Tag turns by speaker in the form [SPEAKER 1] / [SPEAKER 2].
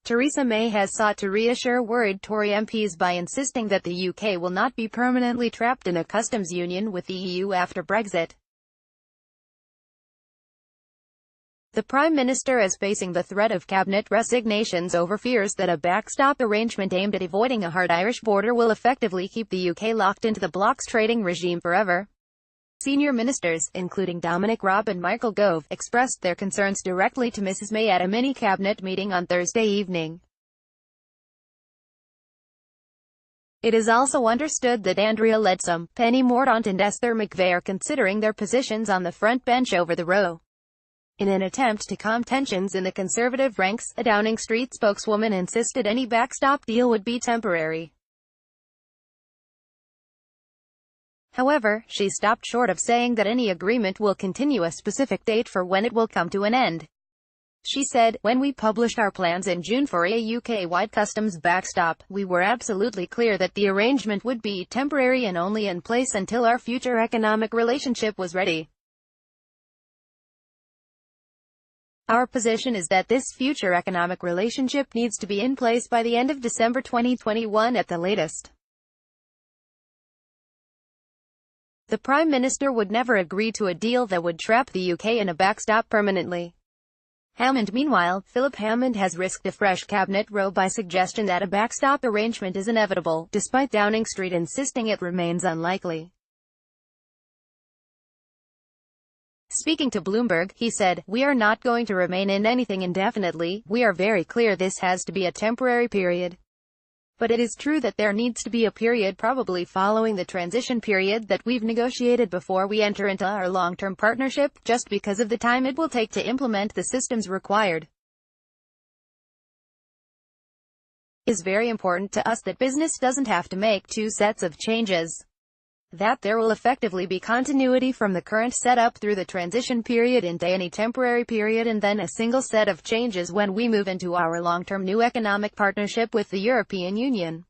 [SPEAKER 1] Theresa May has sought to reassure worried Tory MPs by insisting that the UK will not be permanently trapped in a customs union with the EU after Brexit. The Prime Minister is facing the threat of cabinet resignations over fears that a backstop arrangement aimed at avoiding a hard Irish border will effectively keep the UK locked into the blocs trading regime forever. Senior ministers, including Dominic, Raab and Gove, expressed their concerns directly to Mrs May at a mini-cabinet meeting on Thursday evening. It is also understood that Andrea Leadsom, Penny Mordaunt and Esther McVey are considering their positions on the front bench over the row. In an attempt to calm tensions in the Conservative ranks, a Downing Street spokeswoman insisted any backstop deal would be temporary. However, she stopped short of saying that any agreement will continue a specific date for when it will come to an end. She said, "When we published our plans in June for a UK-wide customs backstop, we were absolutely clear that the arrangement would be temporary and only in place until our future economic relationship was ready. Our position is that this future economic relationship needs to be in place by the end of December 2021 at the latest." The Prime Minister would never agree to a deal that would trap the UK in a backstop permanently. Meanwhile, Philip Hammond has risked a fresh cabinet row by suggestion that a backstop arrangement is inevitable, despite Downing Street insisting it remains unlikely. Speaking to Bloomberg, he said, "We are not going to remain in anything indefinitely. We are very clear this has to be a temporary period. But it is true that there needs to be a period probably following the transition period that we've negotiated before we enter into our long-term partnership, just because of the time it will take to implement the systems required. It is very important to us that business doesn't have to make two sets of changes. That there will effectively be continuity from the current setup through the transition period into any temporary period and then a single set of changes when we move into our long-term new economic partnership with the European Union."